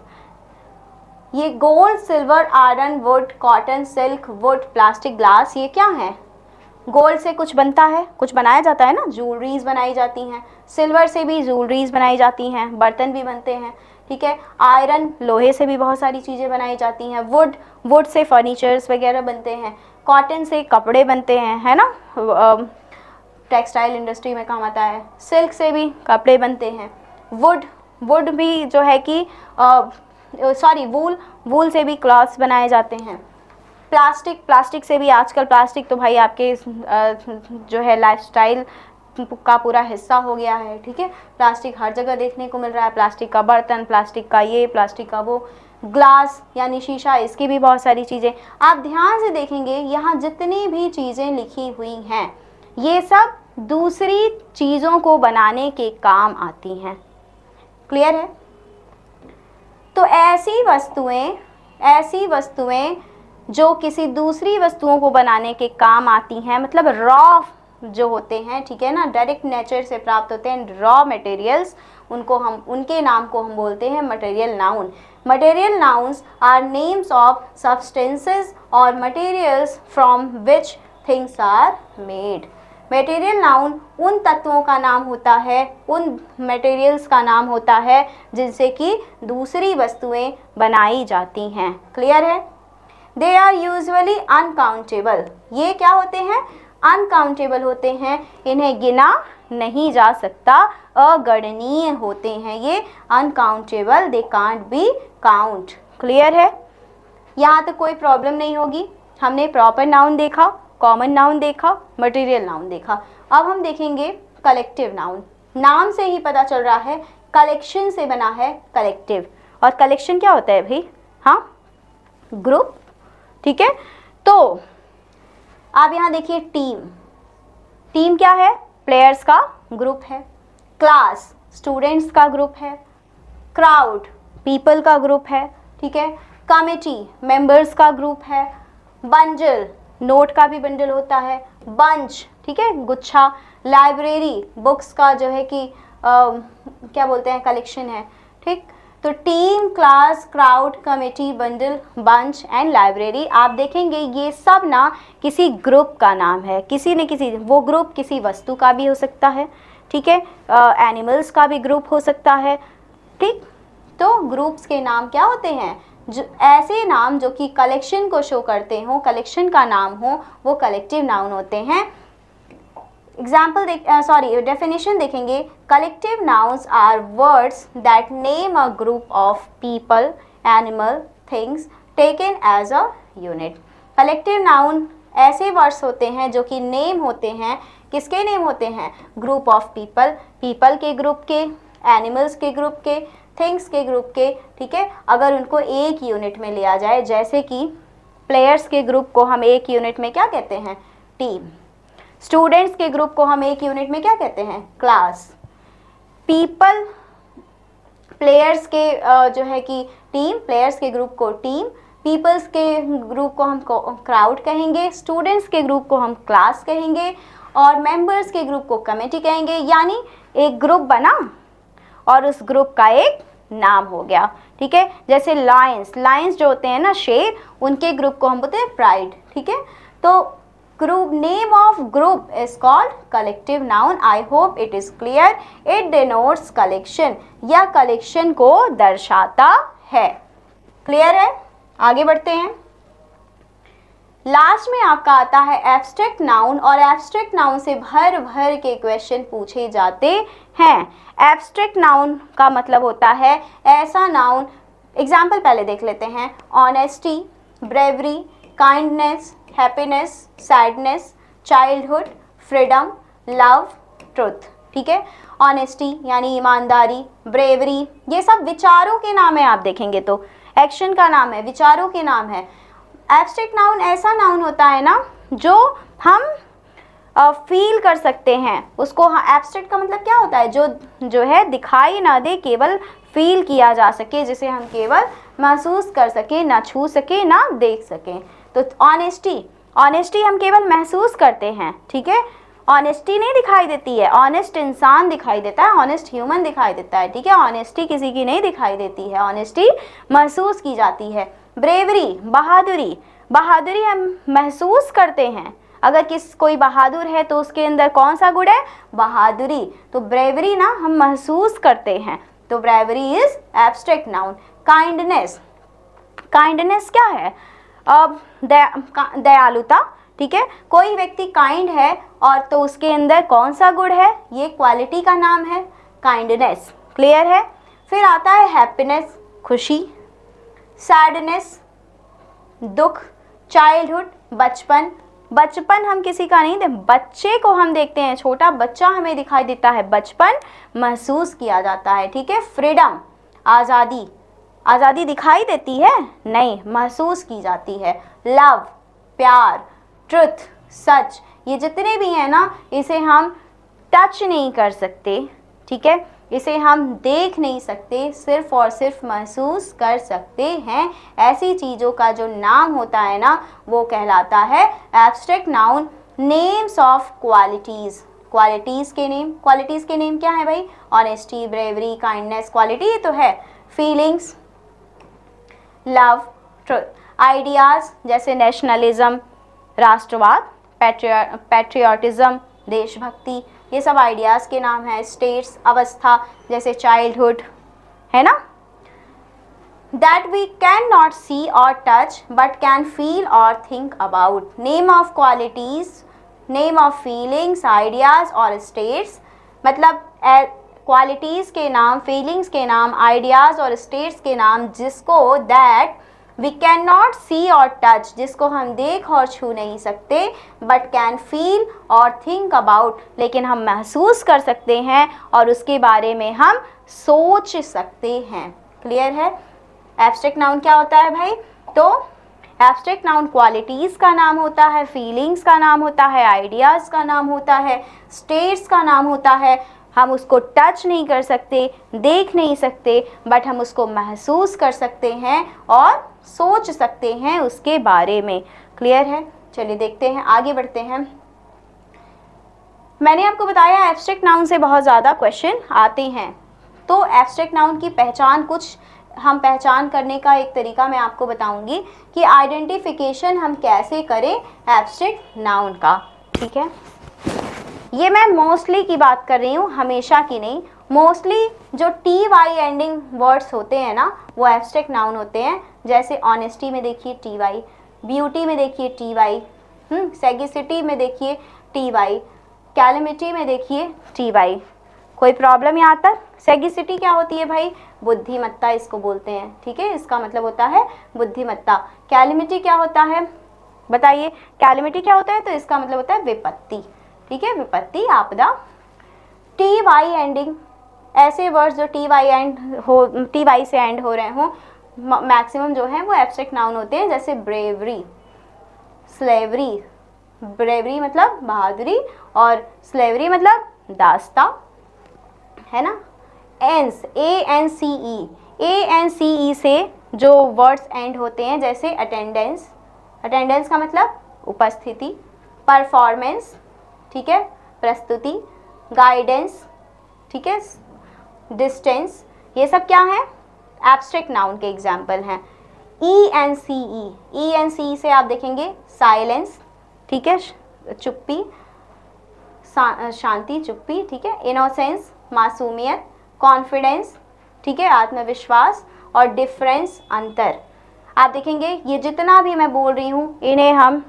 ये gold, silver, iron, would, cotton, silk, would, plastic, glass, ये क्या है? गोल्ड से कुछ बनता है, कुछ बनाया जाता है ना, ज्वेलरीज बनाई जाती हैं, सिल्वर से भी ज्वेलरीज बनाई जाती हैं, बर्तन भी बनते हैं, ठीक है। आयरन, लोहे से भी बहुत सारी चीज़ें बनाई जाती हैं। वुड से फर्नीचर्स वगैरह बनते हैं। कॉटन से कपड़े बनते हैं, है ना, टेक्सटाइल इंडस्ट्री में काम आता है। सिल्क से भी कपड़े बनते हैं। वुड भी जो है कि वूल से भी क्लॉथ्स बनाए जाते हैं। प्लास्टिक से भी, आजकल प्लास्टिक तो भाई आपके जो है लाइफस्टाइल का पूरा हिस्सा हो गया है, ठीक है। प्लास्टिक हर जगह देखने को मिल रहा है, प्लास्टिक का बर्तन, प्लास्टिक का ये, प्लास्टिक का वो, ग्लास यानी शीशा, इसकी भी बहुत सारी चीज़ें। आप ध्यान से देखेंगे यहाँ जितनी भी चीज़ें लिखी हुई हैं ये सब दूसरी चीज़ों को बनाने के काम आती हैं। क्लियर है? तो ऐसी वस्तुएं जो किसी दूसरी वस्तुओं को बनाने के काम आती हैं, मतलब रॉ जो होते हैं, ठीक है ना, डायरेक्ट नेचर से प्राप्त होते हैं रॉ मटेरियल्स, उनके नाम को हम बोलते हैं material noun. Material nouns are names of substances और materials from which things are made. Material noun उन तत्वों का नाम होता है, उन मटेरियल्स का नाम होता है जिनसे कि दूसरी वस्तुएं बनाई जाती हैं। क्लियर है? They are usually uncountable. ये क्या होते हैं? अनकाउंटेबल होते हैं, इन्हें गिना नहीं जा सकता, अगणनीय होते हैं ये, uncountable, they can't be count. Clear है? यहाँ तक कोई प्रॉब्लम नहीं होगी। हमने प्रॉपर नाउन देखा, कॉमन नाउन देखा, मटेरियल नाउन देखा। अब हम देखेंगे कलेक्टिव नाउन। नाम से ही पता चल रहा है कलेक्शन से बना है कलेक्टिव, और कलेक्शन क्या होता है भाई? हाँ, ग्रुप, ठीक है। तो आप यहाँ देखिए टीम क्या है? प्लेयर्स का ग्रुप है। क्लास स्टूडेंट्स का ग्रुप है। क्राउड पीपल का ग्रुप है, ठीक है। कमिटी मेंबर्स का ग्रुप है। बंडल नोट का भी बंडल होता है। बंच, ठीक है, गुच्छा। लाइब्रेरी बुक्स का जो है कि क्या बोलते हैं, कलेक्शन है, ठीक। तो team, class, crowd, committee, bundle, bunch and library, आप देखेंगे ये सब ना किसी ग्रुप का नाम है। किसी न किसी, वो ग्रुप किसी वस्तु का भी हो सकता है, ठीक है, एनिमल्स का भी ग्रुप हो सकता है, ठीक। तो ग्रुप्स के नाम क्या होते हैं? जो ऐसे नाम जो कि कलेक्शन को शो करते हो, कलेक्शन का नाम हो, वो कलेक्टिव नाउन होते हैं। डेफिनेशन देखेंगे। Collective nouns are words that name a group of people, animal, things taken as a unit. Collective noun ऐसे वर्ड्स होते हैं जो कि नेम होते हैं, किसके नेम होते हैं? ग्रुप ऑफ पीपल, पीपल के ग्रुप के, एनिमल्स के ग्रुप के, थिंग्स के ग्रुप के, ठीक है। अगर उनको एक यूनिट में लिया जाए, जैसे कि प्लेयर्स के ग्रुप को हम एक यूनिट में क्या कहते हैं? टीम। स्टूडेंट्स के ग्रुप को हम एक यूनिट में क्या कहते हैं? क्लास। पीपल प्लेयर्स के जो है कि टीम, प्लेयर्स के ग्रुप को टीम, पीपल्स के ग्रुप को हम क्राउड कहेंगे, स्टूडेंट्स के ग्रुप को हम क्लास कहेंगे, और मेंबर्स के ग्रुप को कमेटी कहेंगे। यानी एक ग्रुप बना और उस ग्रुप का एक नाम हो गया, ठीक है। जैसे लायंस जो होते हैं ना, शेर, उनके ग्रुप को हम बोलते हैं प्राइड, ठीक है। तो group, name of group is called collective noun. I hope it is clear. It denotes collection, या कलेक्शन को दर्शाता है। क्लियर है? आगे बढ़ते हैं। लास्ट में आपका आता है एब्स्ट्रैक्ट नाउन, और एब्स्ट्रैक्ट नाउन से भर भर के क्वेश्चन पूछे जाते हैं। एब्स्ट्रैक्ट नाउन का मतलब होता है ऐसा नाउन, एग्जाम्पल पहले देख लेते हैं। Honesty, bravery, kindness, happiness, sadness, childhood, freedom, love, truth, ठीक है। ऑनेस्टी यानी ईमानदारी, ब्रेवरी, ये सब विचारों के नाम है। आप देखेंगे तो एक्शन का नाम है, विचारों के नाम है। एब्स्ट्रैक्ट नाउन ऐसा नाउन होता है ना जो हम फील कर सकते हैं उसको। एब्स्ट्रैक्ट का मतलब क्या होता है? जो है दिखाई ना दे, केवल फील किया जा सके, जिसे हम केवल महसूस कर सके, ना छू सके, ना देख सके। तो ऑनेस्टी हम केवल महसूस करते हैं, ठीक है। ऑनेस्टी नहीं दिखाई देती है, ऑनेस्ट इंसान दिखाई देता है, ऑनेस्ट ह्यूमन दिखाई देता है, ठीक है। ऑनेस्टी किसी की नहीं दिखाई देती है, ऑनेस्टी महसूस की जाती है। ब्रेवरी, बहादुरी हम महसूस करते हैं। अगर कोई बहादुर है तो उसके अंदर कौन सा गुण है? बहादुरी। तो ब्रेवरी ना हम महसूस करते हैं, तो bravery is abstract noun. Kindness क्या है? अब दयालुता, ठीक है। कोई व्यक्ति काइंड है और तो उसके अंदर कौन सा गुण है? ये क्वालिटी का नाम है काइंडनेस। क्लियर है? फिर आता है हैप्पीनेस, खुशी, सैडनेस, दुख, चाइल्डहुड, बचपन, बचपन हम किसी का नहीं देख, बच्चे को हम देखते हैं, छोटा बच्चा हमें दिखाई देता है, बचपन महसूस किया जाता है, ठीक है। फ्रीडम, आज़ादी, आज़ादी दिखाई देती है नहीं, महसूस की जाती है। लव, प्यार, ट्रुथ, सच, ये जितने भी हैं ना, इसे हम टच नहीं कर सकते, ठीक है, इसे हम देख नहीं सकते, सिर्फ और सिर्फ महसूस कर सकते हैं। ऐसी चीज़ों का जो नाम होता है ना, वो कहलाता है abstract noun. Names of qualities, qualities के नेम क्या है भाई? ऑनेस्टी, ब्रेवरी, काइंडनेस, क्वालिटी ये तो है। Feelings, love, truth. आइडियाज़ जैसे नेशनलिज्म, राष्ट्रवाद, पैट्रियटिज्म, देशभक्ति, ये सब आइडियाज़ के नाम हैं। स्टेट्स, अवस्था जैसे चाइल्डहुड, है ना। दैट वी कैन नॉट सी और टच बट कैन फील और think about. Name of qualities, name of feelings, ideas और स्टेट्स, मतलब क्वालिटीज़ के नाम, फीलिंग्स के नाम, आइडियाज़ और स्टेट्स के नाम जिसको दैट वी कैन नॉट सी और टच, जिसको हम देख और छू नहीं सकते, बट कैन फील और थिंक अबाउट, लेकिन हम महसूस कर सकते हैं और उसके बारे में हम सोच सकते हैं। क्लियर है? एब्स्ट्रैक्ट नाउन क्या होता है भाई? तो एब्स्ट्रैक्ट नाउन क्वालिटीज़ का नाम होता है, फीलिंग्स का नाम होता है, आइडियाज़ का नाम होता है, स्टेट्स का नाम होता है। हम उसको टच नहीं कर सकते, देख नहीं सकते, बट हम उसको महसूस कर सकते हैं और सोच सकते हैं उसके बारे में। क्लियर है? चलिए देखते हैं, आगे बढ़ते हैं। मैंने आपको बताया एब्स्ट्रैक्ट नाउन से बहुत ज़्यादा क्वेश्चन आते हैं, तो एब्स्ट्रैक्ट नाउन की पहचान, कुछ हम पहचान करने का एक तरीका मैं आपको बताऊंगी कि आइडेंटिफिकेशन हम कैसे करें एब्स्ट्रैक्ट नाउन का। ठीक है, ये मैं मोस्टली की बात कर रही हूँ, हमेशा की नहीं। मोस्टली जो टी वाई एंडिंग वर्ड्स होते हैं ना, वो एब्स्ट्रैक्ट नाउन होते हैं। जैसे ऑनेस्टी में देखिए टी वाई, ब्यूटी में देखिए टी वाई, सैगिसिटी में देखिए टी वाई, कैलेमिटी में देखिए टी वाई। कोई प्रॉब्लम यहाँ तक? सैगिसिटी क्या होती है भाई? बुद्धिमत्ता इसको बोलते हैं, ठीक है, इसका मतलब होता है बुद्धिमत्ता। कैलेमिटी क्या होता है बताइए? कैलेमिटी क्या होता है? तो इसका मतलब होता है विपत्ति, ठीक है, विपत्ति, आपदा। टी वाई एंडिंग, ऐसे वर्ड्स जो टी वाई से एंड हो रहे हों, मैक्सिमम जो है वो एब्स्ट्रैक्ट नाउन होते हैं। जैसे ब्रेवरी, स्लेवरी, ब्रेवरी मतलब बहादुरी और स्लेवरी मतलब दास्ता, है ना। एंस, ANCE से जो वर्ड्स एंड होते हैं, जैसे अटेंडेंस, अटेंडेंस का मतलब उपस्थिति, परफॉर्मेंस, ठीक है, प्रस्तुति, गाइडेंस, ठीक है, डिस्टेंस, ये सब क्या है? एब्स्ट्रैक्ट नाउन के एग्जाम्पल हैं। ENCE से आप देखेंगे साइलेंस, ठीक है, चुप्पी, शांति, चुप्पी, ठीक है, इनोसेंस, मासूमियत, कॉन्फिडेंस, ठीक है, आत्मविश्वास, और डिफरेंस, अंतर। आप देखेंगे ये जितना भी मैं बोल रही हूँ, इन्हें हम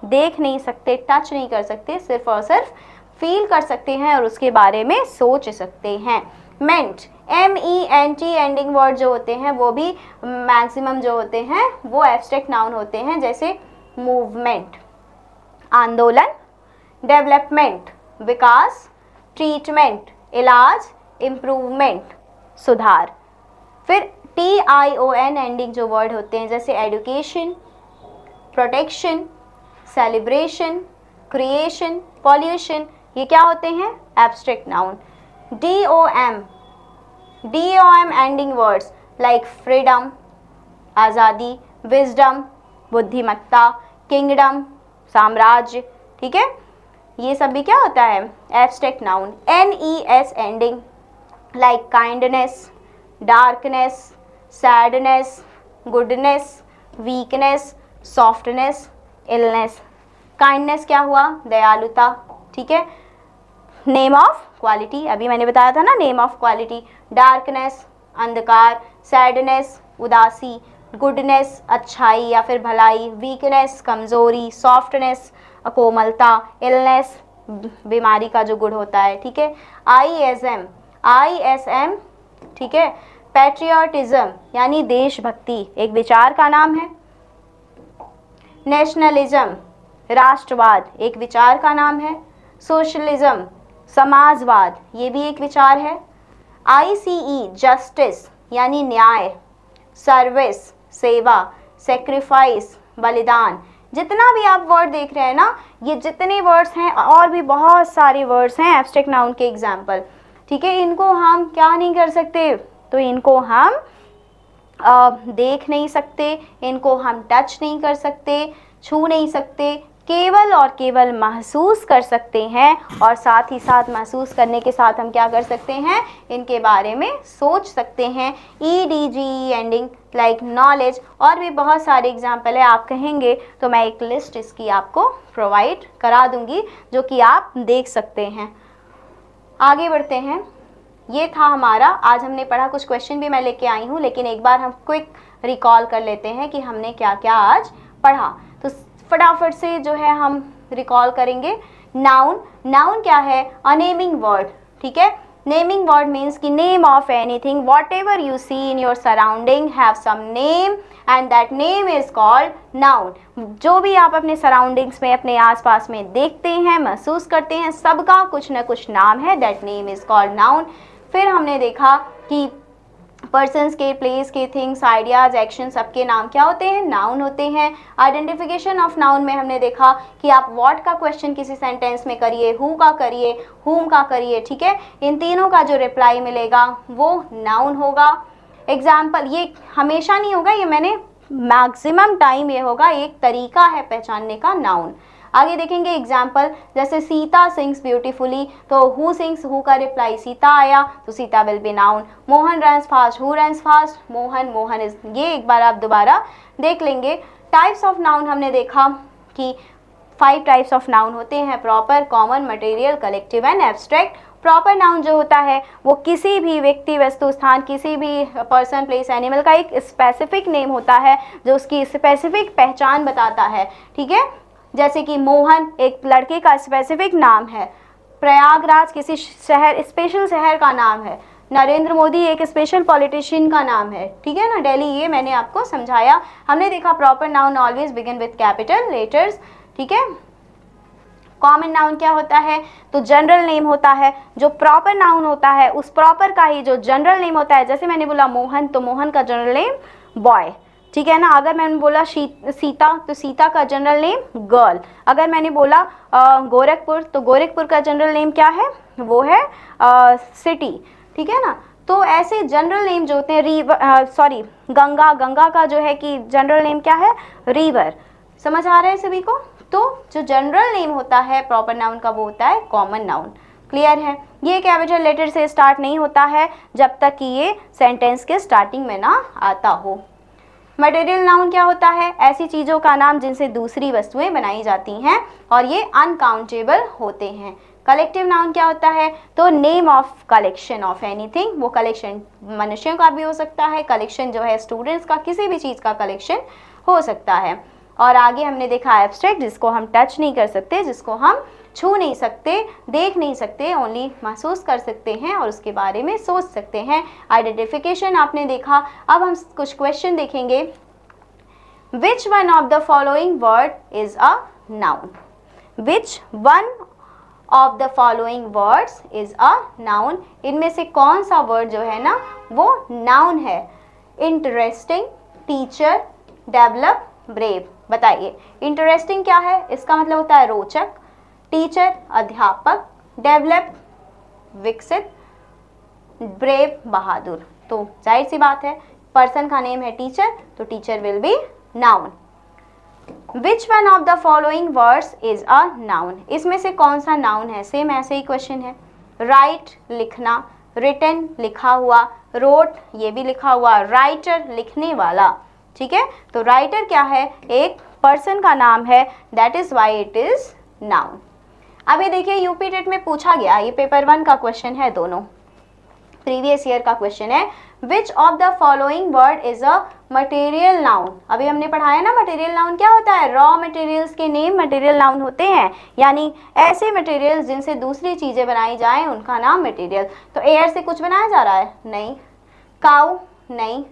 देख नहीं सकते, टच नहीं कर सकते, सिर्फ और सिर्फ फील कर सकते हैं और उसके बारे में सोच सकते हैं। मेंट, MENT एंडिंग वर्ड जो होते हैं वो भी मैक्सिमम जो होते हैं वो एब्स्ट्रैक्ट नाउन होते हैं। जैसे मूवमेंट, आंदोलन, डेवलपमेंट, विकास, ट्रीटमेंट, इलाज, इम्प्रूवमेंट, सुधार। फिर TION एंडिंग जो वर्ड होते हैं, जैसे education, protection, celebration, creation, pollution, ये क्या होते हैं? Abstract noun. DOM ending words like freedom, आज़ादी, विजडम, बुद्धिमत्ता, किंगडम, साम्राज्य, ठीक है, ये सब भी क्या होता है? Abstract noun. NES ending like kindness, darkness, sadness, goodness, weakness, softness, illness. Kindness क्या हुआ? दयालुता, ठीक है। नेम ऑफ क्वालिटी, अभी मैंने बताया था ना, नेम ऑफ क्वालिटी। डार्कनेस, अंधकार, सैडनेस, उदासी, गुडनेस, अच्छाई या फिर भलाई, वीकनेस, कमज़ोरी, सॉफ्टनेस, कोमलता, इलनेस, बीमारी का जो गुण होता है, ठीक है। ISM, ठीक है, पैट्रियोटिज्म यानी देशभक्ति एक विचार का नाम है। नेशनलिज्म राष्ट्रवाद एक विचार का नाम है। सोशलिज्म समाजवाद ये भी एक विचार है। ICE जस्टिस यानी न्याय। सर्विस सेवा। सेक्रीफाइस बलिदान। जितना भी आप वर्ड देख रहे हैं ना, ये जितने वर्ड्स हैं और भी बहुत सारे वर्ड्स हैं एब्स्ट्रैक्ट नाउन के एग्जाम्पल, ठीक है। इनको हम क्या नहीं कर सकते, तो इनको हम देख नहीं सकते, इनको हम टच नहीं कर सकते, छू नहीं सकते, केवल और केवल महसूस कर सकते हैं। और साथ ही साथ महसूस करने के साथ हम क्या कर सकते हैं, इनके बारे में सोच सकते हैं। EDGE एंडिंग लाइक नॉलेज, और भी बहुत सारे एग्जाम्पल है। आप कहेंगे तो मैं एक लिस्ट इसकी आपको प्रोवाइड करा दूंगी जो कि आप देख सकते हैं। आगे बढ़ते हैं। ये था हमारा, आज हमने पढ़ा, कुछ क्वेश्चन भी मैं लेके आई हूँ, लेकिन एक बार हम क्विक रिकॉल कर लेते हैं कि हमने क्या क्या आज पढ़ा। तो फटाफट से जो है हम रिकॉल करेंगे। नाउन, नाउन क्या है, अ नेमिंग वर्ड, ठीक है। नेमिंग वर्ड मीन्स कि name of anything, whatever you see in your surrounding have some name and that name is called noun. जो भी आप अपने सराउंडिंग्स में, अपने आसपास में देखते हैं, महसूस करते हैं, सबका कुछ ना कुछ नाम है, that name is called noun. फिर हमने देखा कि पर्सन्स के, प्लेस के, थिंग्स, आइडियाज, एक्शन, सबके नाम क्या होते हैं, नाउन होते हैं। आइडेंटिफिकेशन ऑफ नाउन में हमने देखा कि आप व्हाट का क्वेश्चन किसी सेंटेंस में करिए, हु का करिए, हुम का करिए, ठीक है। इन तीनों का जो रिप्लाई मिलेगा वो नाउन होगा। एग्जाम्पल, ये हमेशा नहीं होगा, ये मैंने मैक्सिमम टाइम ये होगा, एक तरीका है पहचानने का नाउन। आगे देखेंगे एग्जाम्पल, जैसे सीता सिंग्स ब्यूटीफुली, तो हु सिंग्स, हु का रिप्लाई सीता आया, तो Sita will be noun. Mohan runs fast, who runs fast, Mohan, Mohan is, ये एक बार आप दोबारा देख लेंगे। टाइप्स ऑफ नाउन हमने देखा कि 5 टाइप्स ऑफ नाउन होते हैं, proper, common, material, collective and abstract. Proper noun जो होता है वो किसी भी व्यक्ति, वस्तु, स्थान, किसी भी पर्सन, प्लेस, एनिमल का एक स्पेसिफिक नेम होता है जो उसकी स्पेसिफिक पहचान बताता है, ठीक है। जैसे कि मोहन एक लड़के का स्पेसिफिक नाम है, प्रयागराज किसी शहर, स्पेशल शहर का नाम है, नरेंद्र मोदी एक स्पेशल पॉलिटिशियन का नाम है, ठीक है ना, दिल्ली, ये मैंने आपको समझाया। हमने देखा proper noun always begin with capital letters, ठीक है। कॉमन नाउन क्या होता है, तो जनरल नेम होता है। जो प्रॉपर नाउन होता है उस प्रॉपर का ही जो जनरल नेम होता है, जैसे मैंने बोला मोहन, तो मोहन का जनरल नेम बॉय, ठीक है ना। अगर मैंने बोला सीता, तो सीता का जनरल नेम गर्ल। अगर मैंने बोला गोरखपुर, तो गोरखपुर का जनरल नेम क्या है, वो है सिटी, ठीक है ना। तो ऐसे जनरल नेम जो होते हैं, गंगा, गंगा का जो है कि जनरल नेम क्या है, रिवर। समझ आ रहा है सभी को। तो जो जनरल नेम होता है प्रॉपर नाउन का वो होता है कॉमन नाउन। क्लियर है। ये कैपिटल लेटर से स्टार्ट नहीं होता है जब तक कि ये सेंटेंस के स्टार्टिंग में ना आता हो। मटेरियल नाउन क्या होता है, ऐसी चीज़ों का नाम जिनसे दूसरी वस्तुएं बनाई जाती हैं और ये अनकाउंटेबल होते हैं। कलेक्टिव नाउन क्या होता है, तो name of collection of anything, वो कलेक्शन मनुष्यों का भी हो सकता है, कलेक्शन जो है स्टूडेंट्स का, किसी भी चीज़ का कलेक्शन हो सकता है। और आगे हमने देखा एब्स्ट्रैक्ट, जिसको हम टच नहीं कर सकते, जिसको हम छू नहीं सकते, देख नहीं सकते, ओनली महसूस कर सकते हैं और उसके बारे में सोच सकते हैं। आइडेंटिफिकेशन आपने देखा। अब हम कुछ क्वेश्चन देखेंगे। Which one of the following word is a noun, which one of the following words is a noun, इनमें से कौन सा वर्ड जो है ना वो नाउन है। Interesting, teacher, develop, brave. बताइए इंटरेस्टिंग क्या है, इसका मतलब होता है रोचक, टीचर अध्यापक, डेवलप विकसित, ब्रेव बहादुर। तो जाहिर सी बात है पर्सन का नेम है टीचर, तो teacher will be noun. Which one of the following words is a noun, इसमें से कौन सा नाउन है। सेम ऐसे ही क्वेश्चन है। राइट लिखना, रिटन लिखा हुआ, रोट ये भी लिखा हुआ, राइटर लिखने वाला, ठीक है। तो राइटर क्या है, एक पर्सन का नाम है, that is why it is noun. अभी देखिए यूपी टेट में पूछा गया, ये पेपर 1 का क्वेश्चन है, दोनों प्रीवियस ईयर का क्वेश्चन है। Which of the following word is a material noun. अभी हमने पढ़ाया ना मटेरियल नाउन क्या होता है, रॉ मटेरियल्स के नेम मटेरियल नाउन होते हैं, यानी ऐसे मटेरियल्स जिनसे दूसरी चीजें बनाई जाएं उनका नाम मटेरियल। तो एयर से कुछ बनाया जा रहा है नहीं, काउ नहीं,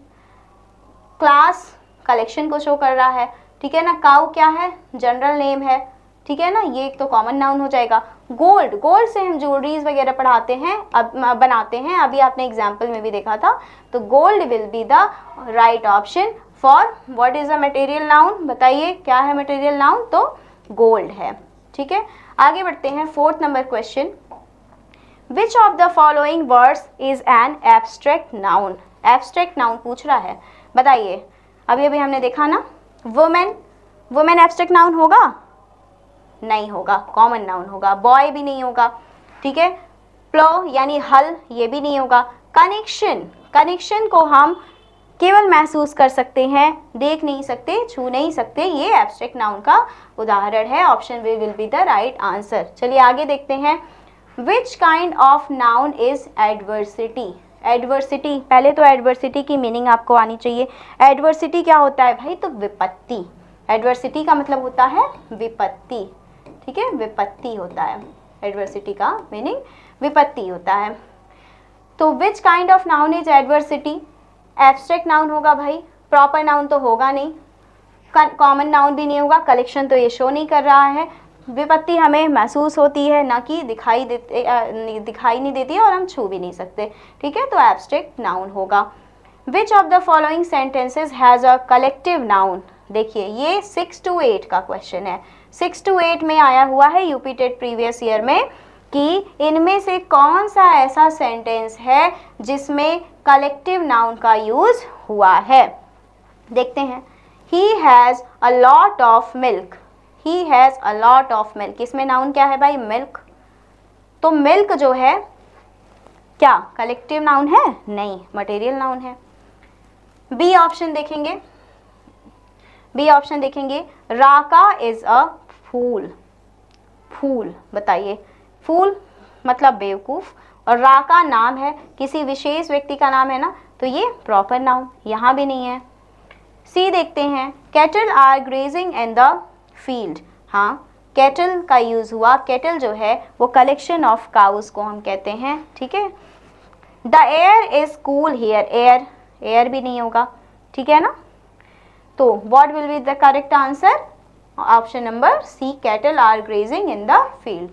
क्लास कलेक्शन को शो कर रहा है, ठीक है ना। काउ क्या है, जनरल नेम है, ठीक है ना, ये एक तो कॉमन नाउन हो जाएगा। गोल्ड, गोल्ड से हम ज्वेलरीज वगैरह पढ़ाते हैं, अब बनाते हैं, अभी आपने एग्जाम्पल में भी देखा था। तो gold will be the right option for what is a material noun, बताइए क्या है मटेरियल नाउन, तो गोल्ड है, ठीक है। आगे बढ़ते हैं, 4th number question, which of the following words is an abstract noun. Abstract noun पूछ रहा है, बताइए। अभी अभी हमने देखा ना, वुमेन, वुमेन एब्स्ट्रैक्ट नाउन होगा, नहीं होगा, कॉमन नाउन होगा। बॉय भी नहीं होगा, ठीक है। प्लो यानी हल, ये भी नहीं होगा। कनेक्शन, कनेक्शन को हम केवल महसूस कर सकते हैं, देख नहीं सकते, छू नहीं सकते, ये एब्स्ट्रैक्ट नाउन का उदाहरण है। Option way will be the right answer. चलिए आगे देखते हैं, which kind of noun is adversity. Adversity, पहले तो एडवर्सिटी की मीनिंग आपको आनी चाहिए। एडवर्सिटी क्या होता है भाई, तो विपत्ति। एडवर्सिटी का मतलब होता है विपत्ति, ठीक है, विपत्ति होता है। एडवर्सिटी का मीनिंग विपत्ति होता है। तो which kind of noun is adversity, abstract noun होगा भाई, प्रॉपर नाउन तो होगा नहीं, कॉमन नाउन भी नहीं होगा, कलेक्शन तो ये शो नहीं कर रहा है, विपत्ति हमें महसूस होती है, ना कि दिखाई नहीं देती है, और हम छू भी नहीं सकते, ठीक है, तो एब्स्ट्रैक्ट नाउन होगा। Which of the following sentences has a collective noun. देखिए ये 6 to 8 का क्वेश्चन है, 6 to 8 में आया हुआ है यूपी टेट प्रीवियस ईयर में, कि इनमें से कौन सा ऐसा सेंटेंस है जिसमें कलेक्टिव नाउन का यूज हुआ है। देखते हैं, he has a lot of milk, he has a lot of milk, इसमें नाउन क्या है भाई, मिल्क। तो मिल्क जो है क्या कलेक्टिव नाउन है, नहीं, मटेरियल नाउन है। बी ऑप्शन देखेंगे, बी ऑप्शन देखेंगे, राका इज अ फूल। फूल, बताइए, फूल मतलब बेवकूफ, और राका नाम है, किसी विशेष व्यक्ति का नाम है ना, तो ये प्रॉपर नाउन, यहाँ भी नहीं है। सी देखते हैं, cattle are grazing in the field. हाँ, कैटल का यूज हुआ, कैटल जो है वो कलेक्शन ऑफ काउस को हम कहते हैं, ठीक है। The air is cool here, air, air भी नहीं होगा, ठीक है ना। तो what will be the correct answer, option number C, cattle are grazing in the field.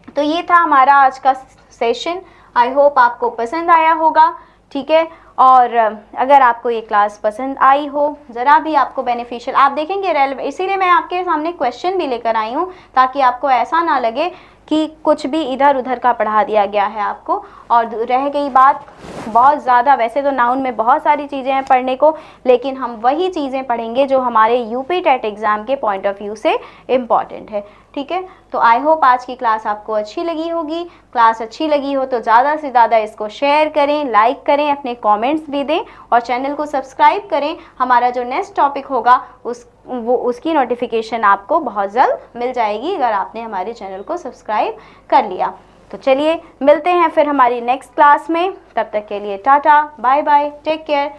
तो ये था हमारा आज का सेशन, आई होप आपको पसंद आया होगा, ठीक है। और अगर आपको ये क्लास पसंद आई हो, ज़रा भी आपको बेनिफिशियल, आप देखेंगे रेलेवेंट, इसीलिए मैं आपके सामने क्वेश्चन भी लेकर आई हूँ, ताकि आपको ऐसा ना लगे कि कुछ भी इधर उधर का पढ़ा दिया गया है आपको। और रह गई बात, बहुत ज़्यादा, वैसे तो नाउन में बहुत सारी चीज़ें हैं पढ़ने को, लेकिन हम वही चीज़ें पढ़ेंगे जो हमारे यूपी टेट एग्ज़ाम के पॉइंट ऑफ व्यू से इम्पॉर्टेंट है, ठीक है। तो आई होप आज की क्लास आपको अच्छी लगी होगी। क्लास अच्छी लगी हो तो ज़्यादा से ज़्यादा इसको शेयर करें, लाइक करें, अपने कमेंट्स भी दें, और चैनल को सब्सक्राइब करें। हमारा जो नेक्स्ट टॉपिक होगा उसकी नोटिफिकेशन आपको बहुत जल्द मिल जाएगी, अगर आपने हमारे चैनल को सब्सक्राइब कर लिया। तो चलिए मिलते हैं फिर हमारी नेक्स्ट क्लास में, तब तक के लिए tata, bye bye, take care.